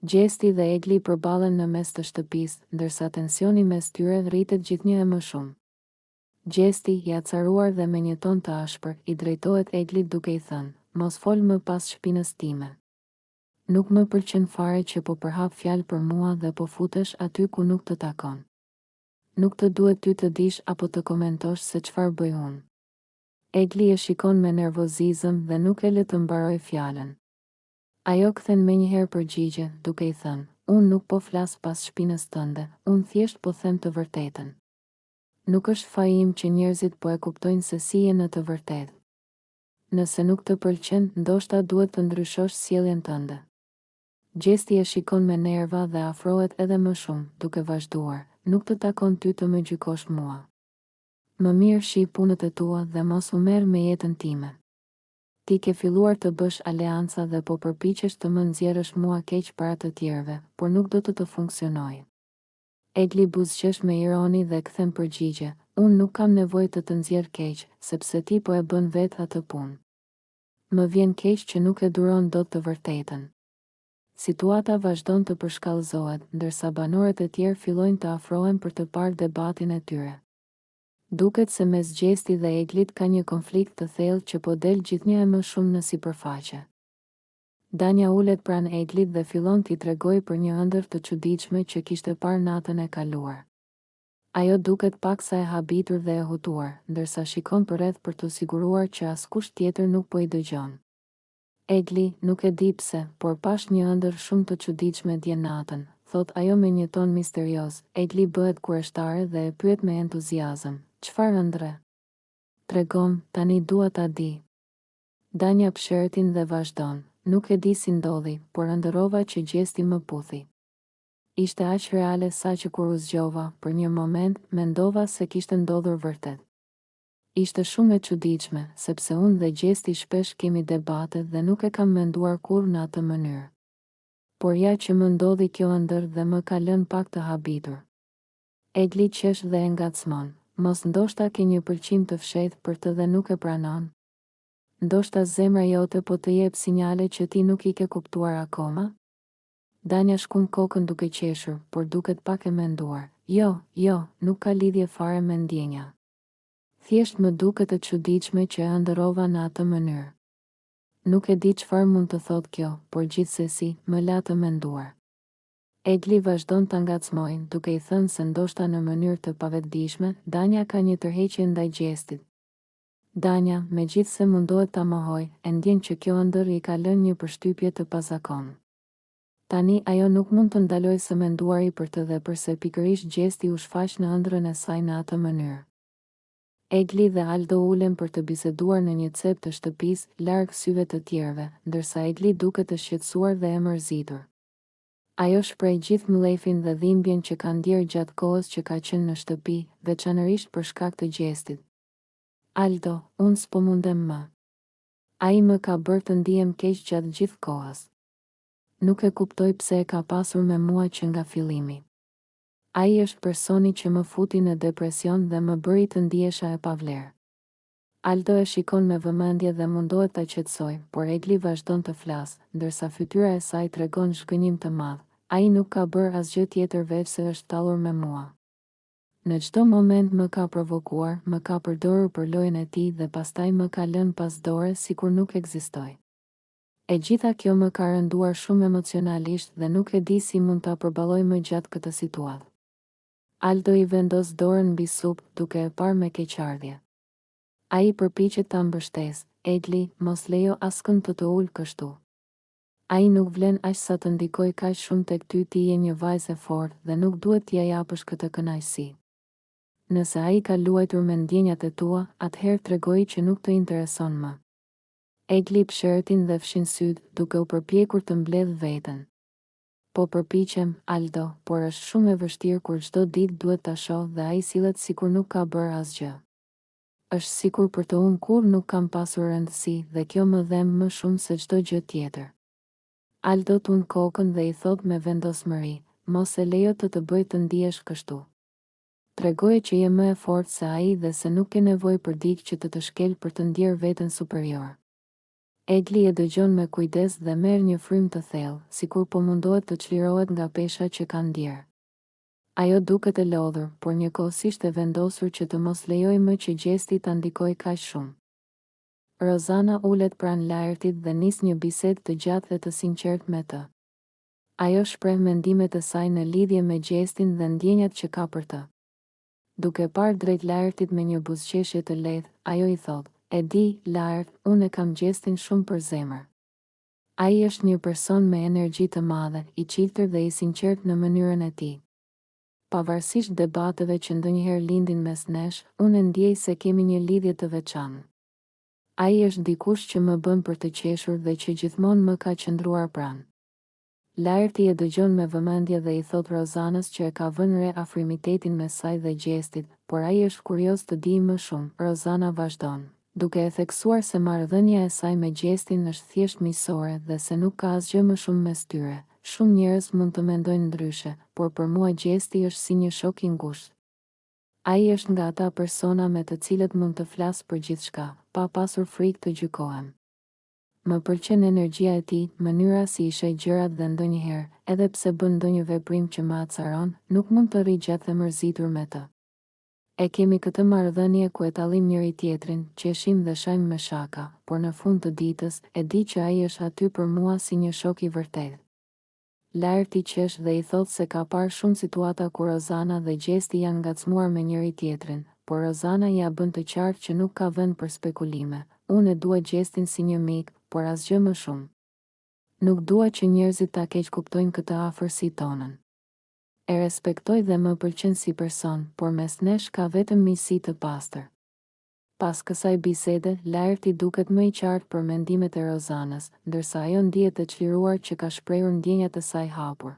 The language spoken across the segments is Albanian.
Gjesti dhe Egli përballen në mes të shtëpisë, ndërsa tensioni mes tyre rritet gjithnjë e më shumë. Gjesti, i acaruar dhe me një ton të ashpër, i drejtohet Eglit duke i thënë: "Mos fol më pas shpinës time. Nuk më pëlqen fare që po përhap fjalë për mua dhe po futesh aty ku nuk të takon. Nuk të duhet ty të dish apo të komentosh se çfarë bëj unë." Egli e shikon me nervozizëm dhe nuk e lë të mbaroj fjalën. Ajo kthen menjëherë përgjigje, duke i thënë: "Unë nuk po flas pas shpinës tënde, unë thjesht po them të vërtetën. Nuk është faji im që njerëzit po e kuptojnë se si je në të vërtetë. Nëse nuk të pëlqen, ndoshta duhet të ndryshosh sjelljen tënde." Gjesti e shikon me nerva dhe afrohet edhe më shumë, duke vazhduar: "Nuk të takon ty të më gjykosh mua. Më mirë shi punët e tua dhe mos u merr me jetën time. Ti ke filluar të bësh aleanca dhe po përpiqesh të më nxjerrësh mua keq para të tjerëve, por nuk do të funksionojë." Egli buzëqesh me ironi dhe kthen përgjigje: "Unë nuk kam nevojë të nxjerr keq, sepse ti po e bën vetë atë punë. Më vjen keq që nuk e duron dot të vërtetën." Situata vazhdon të përshkallëzohet, ndërsa banorët e tjerë fillojnë të afrohen për të parë debatin e tyre. Duket se mes Gjesti dhe Eglit ka një konflikt të thellë që po del gjithnjë e më shumë në sipërfaqe. Danja ulet pranë Eglit dhe fillon t'i tregojë për një ëndër të çuditshme që kishte parë natën e kaluar. Ajo duket paksa e habitur dhe e hutuar, ndërsa shikon përreth për të siguruar që askush tjetër nuk po i dëgjon. "Egli, nuk e di pse, por pash një ëndër shumë të çuditshme dje natën," thot ajo me një ton misterioz. Egli bëhet kurioztare dhe e pyet me entuziazëm: "Çfarë ëndre? Tregom, tani dua ta di." Danja psheretin dhe vazhdon: "Nuk e di si ndodhi, por ëndërrova që Gjesti më puthi. Ishte aq reale sa që kur u zgjova, për një moment, mendova se kishte ndodhur vërtet. Ishte shumë e çuditshme, sepse unë dhe Gjesti shpesh kemi debate dhe nuk e kam menduar kurrë në atë mënyrë. Por ja që më ndodhi kjo ëndër dhe më ka lënë pak të habitur." Egli qesh dhe e ngacmon: "Mos ndoshta ke një pëlqim të fshehtë për të dhe nuk e pranon? Ndoshta zemra jote po të jep sinjale që ti nuk i ke kuptuar akoma?" Danja shkon kokën duke qeshur, por duket pak e menduar: Jo, nuk ka lidhje fare me ndjenja. Thjesht më duket e çuditshme që e ëndërrova në atë mënyrë. Nuk e di çfarë mund të thotë kjo, por gjithsesi, më la të menduar." Egli vazhdon ta ngacmojë, duke i thënë se ndoshta në mënyrë të pavetdijshme, Danja ka një tërheqje ndaj Gjestit. Danja, megjithse mundohet ta mohojë, e ndjen që kjo ëndër i ka lënë një përshtypje të pazakontë. Tani ajo nuk mund të ndalojë së menduari për të dhe përse pikërisht Gjesti u shfaq në ëndrrën e saj në atë mënyrë. Egli dhe Aldo ulen për të biseduar në një cep të shtëpisë, larg syve të tjerëve, ndërsa Egli duket të shqetësuar dhe e mërzitur. Ajo shpreh gjithë mllefin dhe dhimbjen që ka ndjerë gjatë kohës që ka qenë në shtëpi, veçanërisht për shkak të Gjestit. "Aldo, unë s'po mundem më. Ai më ka bërë të ndihem keq gjatë gjithë kohës. Nuk e kuptoj pse e ka pasur me mua që nga fillimi. Ai është personi që më futi në depresion dhe më bëri të ndihesha e pavlerë." Aldo e shikon me vëmendje dhe mundohet ta qetësojë, por Egli vazhdon të flasë, ndërsa fytyra e saj tregon zhgënjim të madh. "Ai nuk ka bërë asgjë tjetër veç se është tallur me mua. Në çdo moment më ka provokuar, më ka përdorur për lojën e tij dhe pastaj më ka lënë pas dore sikur nuk ekzistoj. E gjitha kjo më ka rënduar shumë emocionalisht dhe nuk e di si mund ta përballoj më gjatë këtë situatë." Aldo i vendos dorën mbi supë, duke e parë me keqardhje. Ai përpiqet ta mbështesë: "Egli, mos lejo askënd të ulë kështu. Ai nuk vlen aq sa të ndikoj kaq shumë tek ty, ti je një vajzë e fortë dhe nuk duhet t'ia japësh këtë kënaqësi. Nëse ai ka luajtur me ndjenjat e tua, atëherë tregoji që nuk të intereson më." Egli psheretin dhe fshin syt, duke u përpjekur të mbledh veten. "Po përpiqem, Aldo, por është shumë e vështirë kur çdo ditë duhet ta shoh dhe ai sillet sikur nuk ka bërë asgjë. Është sikur për të unë kurrë nuk kam pasur rëndësi dhe kjo më dhem më shumë se çdo gjë tjetër." Aldo tund kokën dhe i thot me vendosmëri: "Mos e lejo të bëj të ndihesh kështu. Tregoje që je më e fortë se ai dhe se nuk ke nevojë për dikë që të shkel për të ndjerë veten superior. Egli e dëgjon me kujdes dhe merr një frymë të thellë, sikur po mundohet të çlirohet nga pesha që ka ndjerë. Ajo duket e lodhur, por njëkohësisht e vendosur që të mos lejoj më që gjesti ta ndikoj kaq shumë. Rozana ulet pranë Laertit dhe nis një bisedë të gjatë dhe të sinqertë me të. Ajo shpreh mendimet e saj në lidhje me gjestin dhe ndjenjat që ka për të. Duke parë drejt Laertit me një buzëqeshje të lehtë, ajo i thot: "E di, Laert, unë e kam gjestin shumë për zemër." Ai është një person me energji të madhe, i çiltër dhe i sinqert në mënyrën e tij. Pavarësisht debateve që ndonjëherë lindin mes nesh, unë ndjej se kemi një lidhje të veçantë. Ai është dikush që më bën për të qeshur dhe që gjithmonë më ka qëndruar pranë. Laerti e dëgjon me vëmendje dhe i thot Rozanës që e ka vënë re afrimitetin mes saj dhe gjestit, por ai është kurioz të dijë më shumë. Rozana vazhdon, duke e theksuar se marrëdhënia e saj me gjestin është thjesht miqësore dhe se nuk ka asgjë më shumë mes tyre. Shumë njerëz mund të mendojnë ndryshe, por për mua gjesti është si një shok i ngushtë. Ai është nga ata persona me të cilët mund të flas për gjithçka, pa pasur frikë të gjykohem. Më pëlqen energjia e tij, mënyra si i sheh gjërat dhe ndonjëherë, edhe pse bën ndonjë veprim që më acaron, nuk mund të rri gjatë dhe mërzitur me të. E kemi këtë marrëdhënie ku e tallim njëri tjetrin, qeshim dhe shajmë me shaka, por në fund të ditës, e di që ai është aty për mua si një shok i vërtetë. Laerti qesh dhe i thot se ka parë shumë situata ku Rozana dhe gjesti janë ngacmuar me njëri tjetrin, por Rozana ja bën të qartë që nuk ka vend për spekulime. Unë e dua gjestin si një mik, por asgjë më shumë. Nuk dua që njerëzit ta keq kuptojnë këtë afërsi tonën. E respektoj dhe më pëlqen si person, por mes nesh ka vetëm miqësi të pastër. Pas kësaj bisede, Laerti duket më i qartë për mendimet e Rozanës, ndërsa ajo ndihet e çliruar që ka shprehur ndjenjat e saj hapur.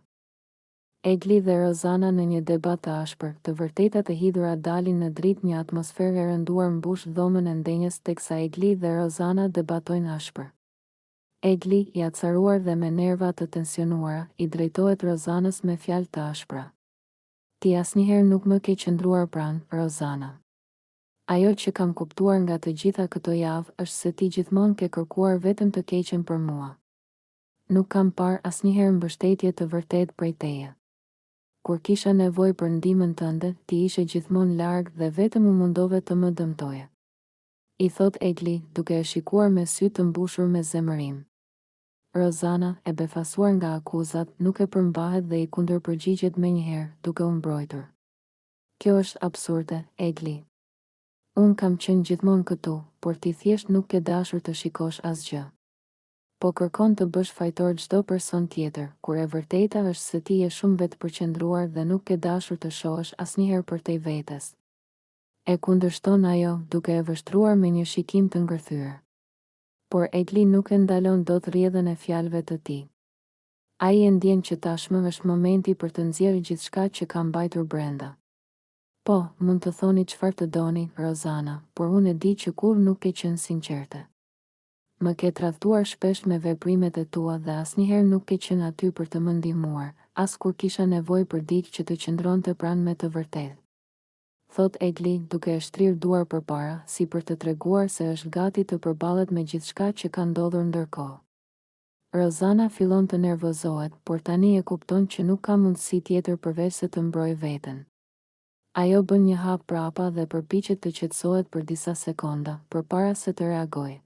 Egli dhe Rozana në një debat të ashpër, të vërtetat e hidhura dalin në dritë, një atmosferë e rënduar mbush dhomën e ndenjës teksa Egli dhe Rozana debatojnë ashpër. Egli, i acaruar dhe me nerva të tensionuara, i drejtohet Rozanës me fjalë të ashpra. "Ti asnjëherë nuk më ke qëndruar pranë, Rozana. Ajo që kam kuptuar nga të gjitha këto javë është se ti gjithmonë ke kërkuar vetëm të keqen për mua. Nuk kam parë asnjëherë mbështetje të vërtetë prej teje. Kur kisha nevojë për ndihmën tënde, ti ishe gjithmonë larg dhe vetëm u mundove të më dëmtoje." I thot Egli, duke e shikuar me sy të mbushur me zemërim. Rozana, e befasuar nga akuzat, nuk e përmbahet dhe i kundërpërgjigjet menjëherë, duke u mbrojtur. "Kjo është absurde, Egli. Unë kam qenë gjithmonë këtu, por ti thjesht nuk ke dashur të shikosh asgjë. Po kërkon të bësh fajtor çdo person tjetër, kur e vërteta është se ti je shumë vetëpërqendruar dhe nuk ke dashur të shohësh asnjëherë përtej vetes." E kundërshton ajo, duke e vështruar me një shikim të ngërthyer. Por Egli nuk e ndalon dot rrjedhën e fjalëve të tij. Ai e ndjen që tashmë është momenti për të nxjerrë gjithçka që ka mbajtur brenda. "Po, mund të thoni çfarë të doni, Rozana, por unë e di që kurrë nuk ke qenë sinqerte. Më ke tradhtuar shpesh me veprimet e tua dhe asnjëherë nuk ke qenë aty për të më ndihmuar, as kur kisha nevojë për dikë që të qëndronte pranë me të vërtetë." Thot Egli, duke e shtrirë duar përpara, si për të treguar se është gati të përballet me gjithçka që ka ndodhur ndërkohë. Rozana fillon të nervozohet, por tani e kupton që nuk ka mundësi tjetër përveç se të mbrojë veten. Ajo bën një hap prapa dhe përpiqet të qetësohet për disa sekonda, përpara se të reagojë.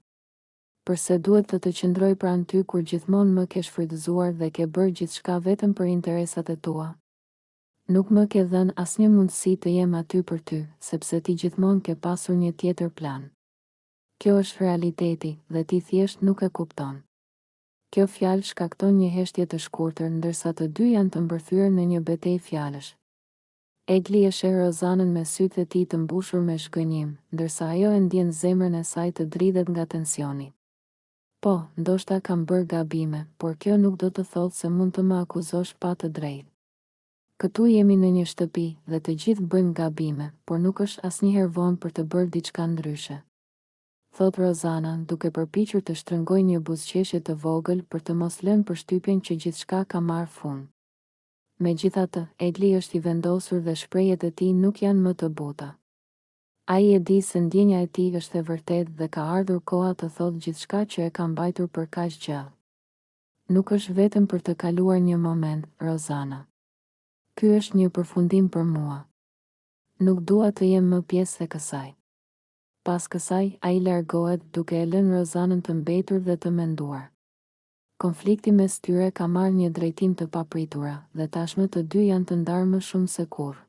"Përse duhet të qëndroj pranë ty kur gjithmonë më ke shfrytëzuar dhe ke bërë gjithçka vetëm për interesat e tua? Nuk më ke dhënë asnjë mundësi të jem aty për ty, sepse ti gjithmonë ke pasur një tjetër plan. Kjo është realiteti dhe ti thjesht nuk e kupton." Kjo fjalë shkakton një heshtje të shkurtër, ndërsa të dy janë të mbërthyer në një betejë fjalësh. Egli e sheh Rozanën me sytë e tij të mbushur me shgënjim, ndërsa ajo e ndjen zemrën e saj të dridhet nga tensioni. "Po, ndoshta kam bërë gabime, por kjo nuk do të thotë se mund të më akuzosh pa të drejtë. Këtu jemi në një shtëpi dhe të gjithë bëjmë gabime, por nuk është asnjëherë vonë për të bërë diçka ndryshe." Thot Rozana, duke përpiqur të shtrëngojë një buzëqeshje të vogël për të mos lënë përshtypjen që gjithçka ka marrë fund. Megjithatë, Egli është i vendosur dhe shprehjet e tij nuk janë më të buta. Ai e di se ndjenja e tij është e vërtetë dhe ka ardhur koha të thotë gjithçka që e ka mbajtur për kaq gjallë. Nuk është vetëm për të kaluar një moment, Rozana. Ky është një përfundim për mua. Nuk dua të jem më pjesë e kësaj. Pas kësaj, ai largohet duke e lënë Rozanën të mbetur dhe të menduar. Konflikti mes tyre ka marrë një drejtim të papritura dhe tashmë të dy janë të ndarë më shumë se kurrë.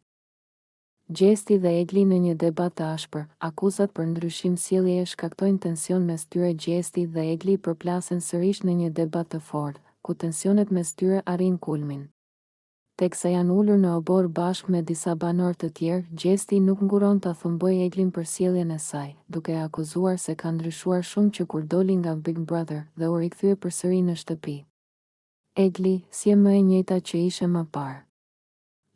Gjesti dhe Egli në një debat të ashpër, akuzat për ndryshim sjelljeje shkaktojnë tension mes tyre. Gjesti dhe Egli përplasen sërish në një debat të fortë, ku tensionet mes tyre arrin kulmin. Teksa janë ulur në obor bashkë me disa banor të tjerë, Gjesti nuk nguron ta thumbojë Eglin për sjelljen e saj, duke e akuzuar se ka ndryshuar shumë që kur doli nga Big Brother dhe u rikthye përsëri në shtëpi. Egli, si e më e njëjta që ishe më parë.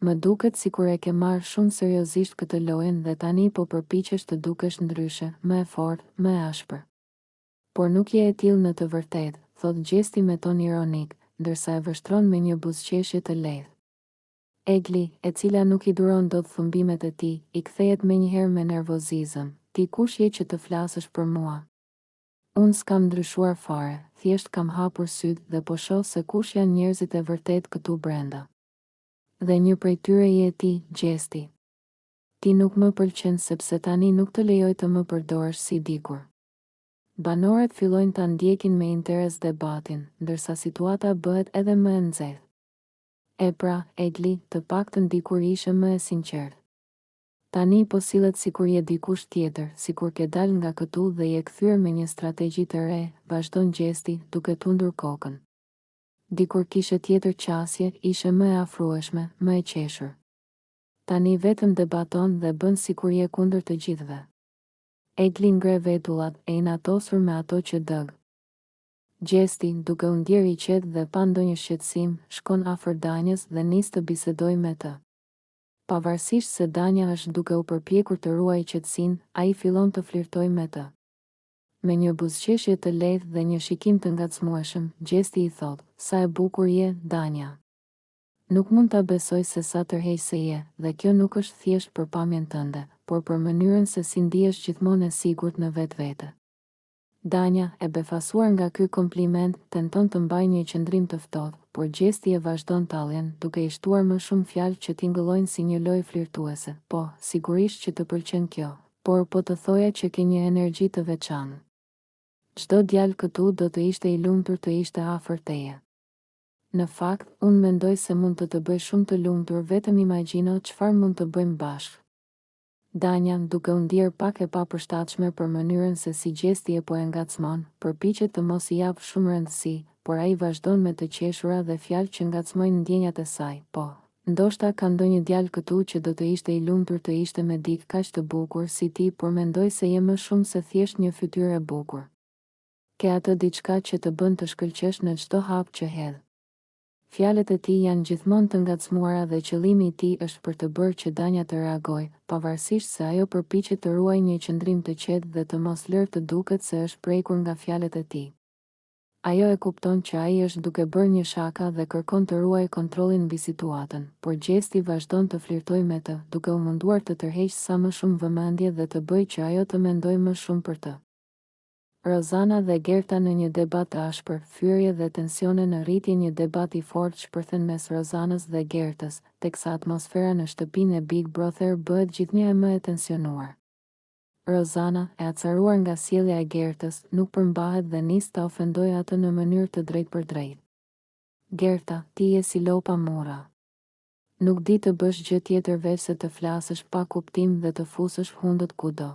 Më duket sikur e ke marrë shumë seriozisht këtë lojën dhe tani po përpiqesh të dukesh ndryshe, më e fortë, më e ashpër. Por nuk je e tillë në të vërtetë, thot Gjesti me ton ironik, ndërsa e vështron me një buzëqeshje të lehtë. Egli, e cila nuk i duron dot thumbimet e tij, i kthehet menjëherë me nervozizëm. Ti kush je që të flasësh për mua? Unë s'kam ndryshuar fare, thjesht kam hapur sytë dhe po shoh se kush janë njerëzit e vërtet këtu brenda. Dhe një prej tyre je ti, Gjesti. Ti nuk më pëlqen sepse tani nuk të lejoj të më përdorësh si dikur. Banorët fillojnë ta ndjekin me interes debatin, ndërsa situata bëhet edhe më e nxehtë. E pra, Egli, të paktën dikur ishe më e sinqertë. Tani po sillet sikur je dikush tjetër, sikur ke dal nga këtu dhe je kthyer me një strategji të re, vazhdon Gjesti, duke tundur kokën. Dikur kishe tjetër qasje, ishe më e afrueshme, më e qeshur. Tani vetëm debaton dhe bën sikur je kundër të gjithëve. Egli ngre vetullat, e inatosur me ato që dëg. Gjesti, duke u ndjerë i qetë dhe pa ndonjë shqetësim, shkon afër Danjës dhe nis të bisedojë me të. Pavarësisht se Danja është duke u përpjekur të ruajë qetësinë, ai fillon të flirtojë me të. Me një buzëqeshje të lehtë dhe një shikim të ngacmueshëm, Gjesti i thot: "Sa e bukur je, Danja. Nuk mund ta besoj se sa tërheqëse je, dhe kjo nuk është thjesht për pamjen tënde, por për mënyrën se si ndihesh gjithmonë e sigurt në vetvete." Danja, e befasuar nga ky kompliment, tenton të mbajë një qëndrim të ftohtë, por Gjesti e vazhdon talljen, duke i shtuar më shumë fjalë që tingëllojnë si një lojë flirtuese. Po, sigurisht që të pëlqen kjo, por po të thoja që ke një energji të veçantë. Çdo djalë këtu do të ishte i lumtur të ishte afër teje. Në fakt, unë mendoj se mund të bëj shumë të lumtur, vetëm imagjino çfarë mund të bëjmë bashkë. Danja, duke u ndier pak e papërshtatshme për mënyrën se si Gjesti e po e ngacmon, përpiqet të mos i japë shumë rëndësi, por ai vazhdon me të qeshura dhe fjalë që ngacmojnë ndjenjat e saj. Po, ndoshta ka ndonjë djalë këtu që do të ishte i lumtur të ishte me dikë kaq të bukur si ti, por mendoj se je më shumë se thjesht një fytyrë e bukur. Ke atë diçka që të bën të shkëlqesh në çdo hap që hedh. Fjalët e tij janë gjithmonë të ngacmuara dhe qëllimi i tij është për të bërë që Danja të reagojë, pavarësisht se ajo përpiqet të ruajë një qëndrim të qetë dhe të mos lërë të duket se është prekur nga fjalët e tij. Ajo e kupton që ai është duke bërë një shaka dhe kërkon të ruajë kontrollin mbi situatën, por Gjesti vazhdon të flirtojë me të, duke u munduar të tërheqë sa më shumë vëmendje dhe të bëjë që ajo të mendojë më shumë për të. Rozana dhe Gerta në një debat të ashpër, fyrje dhe tensione në rritje. Një debat i fortë shpërthen mes Rozanës dhe Gertës, teksa atmosfera në shtëpinë e Big Brother bëhet gjithnjë e më e tensionuar. Rozana, e acaruar nga sjellja e Gertës, nuk përmbahet dhe nis ta ofendojë atë në mënyrë të drejtë për drejtë. Gerta, ti je si lopa mura. Nuk di të bësh gjë tjetër veç se të flasësh pa kuptim dhe të fusësh hundët kudo.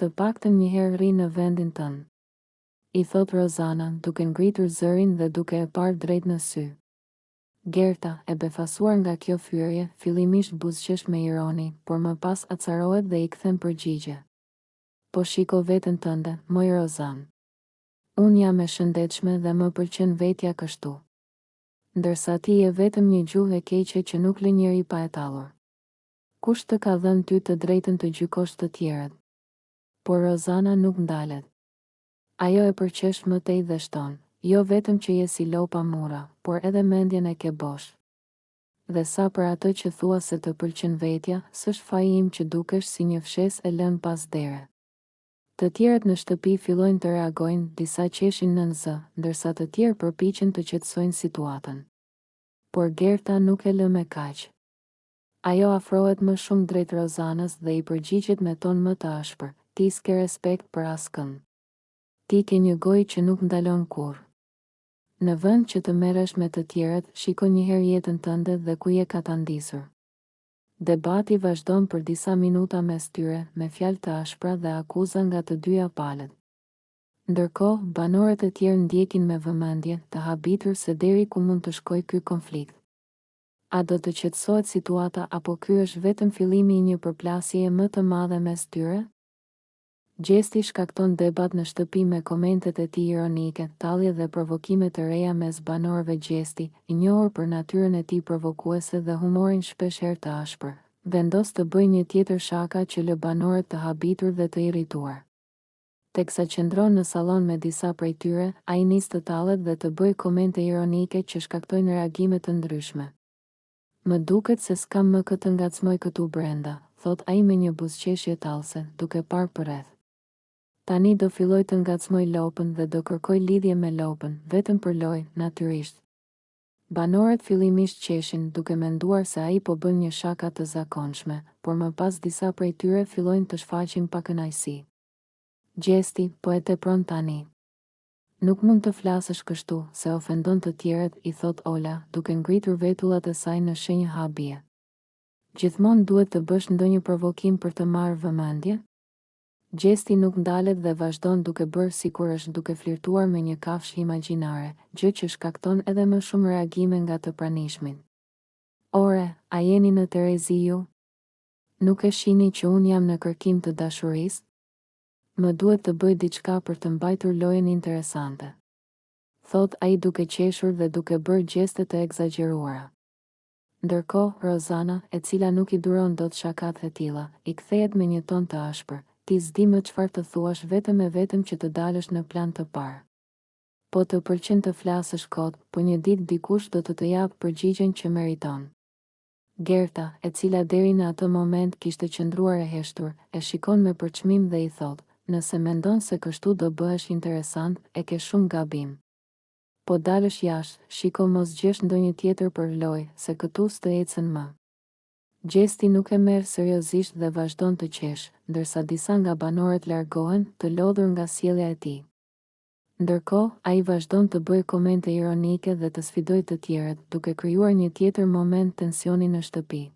Të paktën një herë rri në vendin tënd, i thot Rozana, duke ngritur zërin dhe duke e parë drejt në sy. Gerta, e befasuar nga kjo fyrje, fillimisht buzëqesh me ironi, por më pas acarohet dhe i kthen përgjigje. Po shiko veten tënde, moj Rozan. Unë jam e shëndetshme dhe më pëlqen vetja kështu. Ndërsa ti je vetëm një gjuhë e keqe që nuk lë njeri pa e tallur. Kush të ka dhënë ty të drejtën të gjykosh të tjerët? Por Rozana nuk ndalet. Ajo e përqesh më tej dhe shton, jo vetëm që je si lopa mura, por edhe mendjen e ke bosh. Dhe sa për atë që thua se të pëlqen vetja, s'është faji im që dukesh si një fshes e lënë pas dere. Të tjerët në shtëpi fillojnë të reagojnë, disa qeshin nën zë, ndërsa të tjerë përpiqen të qetësojnë situatën. Por Gerta nuk e lë me kaq. Ajo afrohet më shumë drejt Rozanës dhe i përgjigjet me ton më të ashpër: "Ti s'ke respekt për askënd. Ti ke një gojë që nuk ndalon kurrë. Në vend që të merresh me të tjerët, shiko njëherë jetën tënde dhe ku je ka ta ndisur." Debati vazhdon për disa minuta mes tyre, me fjalë të ashpra dhe akuza nga të dyja palët. Ndërkohë, banorët e tjerë ndjekin me vëmendje, të habitur se deri ku mund të shkojë ky konflikt. A do të qetësohet situata apo ky është vetëm fillimi i një përplasjeje më të madhe mes tyre? Gjesti shkakton debat në shtëpi me komentet e tij ironike, tallje dhe provokime të reja mes banorëve. Gjesti, i njohur për natyrën e tij provokuese dhe humorin shpeshherë të ashpër, vendos të bëjë një tjetër shaka që lë banorët të habitur dhe të irrituar. Teksa qëndron në sallon me disa prej tyre, ai nis të tallet dhe të bëjë komente ironike që shkaktojnë reagime të ndryshme. "Më duket se s'kam më këtë ngacmoj këtu brenda," thot ai me një buzëqeshje tallse, duke parë përreth. Tani do filloj të ngacmoj lopën dhe do kërkoj lidhje me lopën, vetëm për lojë, natyrisht. Banorët fillimisht qeshin, duke menduar se ai po bën një shaka të zakonshme, por më pas disa prej tyre fillojnë të shfaqin pa kënaqësi. "Gjesti, po e tepron tani. Nuk mund të flasësh kështu, se ofendon të tjerët," i thot Ola, duke ngritur vetullat e saj në shenjë habie. "Gjithmonë duhet të bësh ndonjë provokim për të marrë vëmendje?" Gjesti nuk ndalet dhe vazhdon duke bërë sikur është duke flirtuar me një kafshë imagjinare, gjë që shkakton edhe më shumë reagime nga të pranishmit. "Ore, a jeni në terezi ju? Nuk e shihni që unë jam në kërkim të dashurisë? Më duhet të bëj diçka për të mbajtur lojën interesante," thot ai duke qeshur dhe duke bërë gjeste të egzageruara. Ndërkohë, Rozana, e cila nuk i duron dot shakat e tilla, i kthehet me një ton të ashpër: "Ti s'di më çfarë të thuash, vetëm e vetëm që të dalësh në plan të parë. Po të pëlqen të flasësh kot, po një ditë dikush do të japë përgjigjen që meriton." Gerta, e cila deri në atë moment kishte qëndruar e heshtur, e shikon me përçmim dhe i thot: "Nëse mendon se kështu do bëhesh interesant, e ke shumë gabim. Po dalësh jashtë, shiko mos gjesh ndonjë tjetër për lojë, se këtu s'të ecën më." Gjesti nuk e merr seriozisht dhe vazhdon të qesh, ndërsa disa nga banorët largohen, të lodhur nga sjellja e tij. Ndërkohë, ai vazhdon të bëjë komente ironike dhe të sfidojë të tjerët, duke krijuar një tjetër moment tensioni në shtëpi.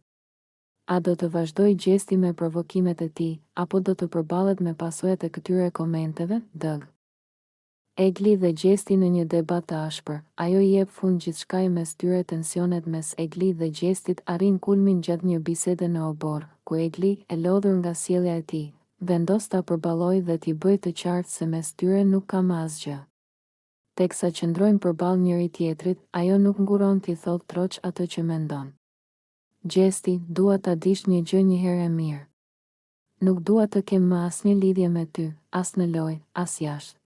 A do të vazhdojë Gjesti me provokimet e tij, apo do të përballet me pasojat e këtyre komenteve? Dëg. Egli dhe Gjesti në një debat të ashpër, ajo i jep fund gjithçkaj mes tyre. Tensionet mes Egli dhe Gjestit arrin kulmin gjatë një bisede në obor, ku Egli, e lodhur nga sjellja e tij, vendos ta përballojë dhe t'i bëjë të qartë se mes tyre nuk ka më asgjë. Teksa qëndrojnë përballë njëri tjetrit, ajo nuk nguron t'i thotë troç atë që mendon. "Gjesti, dua ta dish një gjë një herë e mirë. Nuk dua të kem më asnjë lidhje me ty, as në lojë, as jashtë.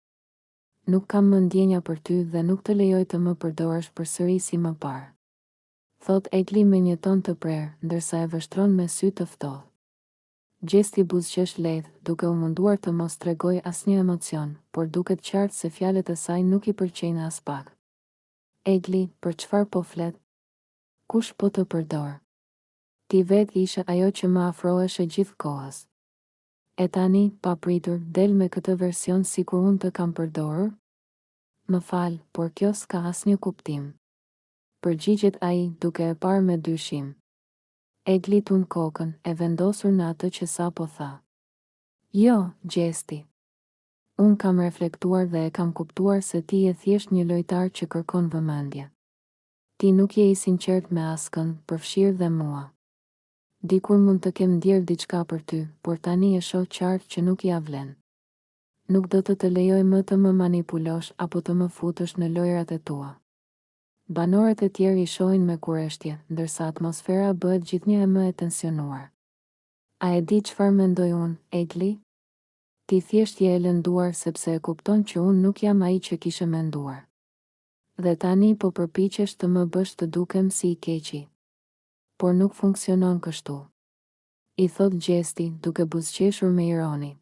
Nuk kam më ndjenja për ty dhe nuk të lejoj të më përdorësh përsëri si më parë," thot Egli me një ton të prerë, ndërsa e vështron me sy të ftohtë. Gjesti buzëqesh lehtë, duke u munduar të mos tregojë asnjë emocion, por duket qartë se fjalët e saj nuk i pëlqejnë as pak. "Egli, për çfarë po flet? Kush po të përdor? Ti vetë ishe ajo që më afroheshe gjithë kohës. E tani, papritur, del me këtë version sikur unë të kam përdorur? Më fal, por kjo s'ka asnjë kuptim," përgjigjet ai, duke e parë me dyshim. Egli tund kokën, e vendosur në atë që sapo tha. "Jo, Gjesti. Unë kam reflektuar dhe e kam kuptuar se ti je thjesht një lojtar që kërkon vëmendje. Ti nuk je i sinqert me askënd, përfshirë dhe mua. Dikur mund të kem ndjerë diçka për ty, por tani e shoh qartë që nuk ja vlen. Nuk do të lejoj më të më manipulosh apo të më futësh në lojrat e tua." Banorët e tjerë i shohin me kurreshtje, ndërsa atmosfera bëhet gjithnjë më e tensionuar. "A e di çfarë mendoj unë, Egli? Ti thjesht je e lënduar sepse e kupton që unë nuk jam ai që kishe menduar. Dhe tani po përpiqesh të më bësh të dukem si i keqi. por nuk funksionon kështu. I thot gjesti, duke buzëqeshur me ironi.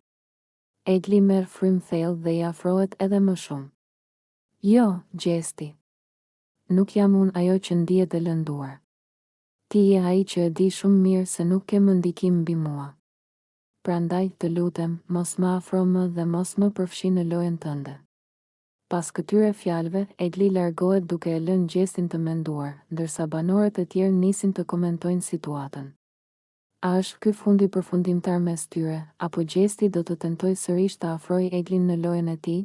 Egli merr frym thellë dhe i afrohet edhe më shumë. Jo, gjesti. Nuk jam unë ajo që ndihet e lënduar. Ti je ai që e di shumë mirë se nuk ke më ndikim mbi mua. Prandaj të lutem, mos më afro më dhe mos më përfshi në lojën tënde. Pas këtyre fjalëve, Egli largohet duke e lënë gjestin të menduar, ndërsa banorët e tjerë nisin të komentojnë situatën. A është ky fundi përfundimtar mes tyre, apo gjesti do të tentojë sërish të afrojë Eglin në lojën e tij?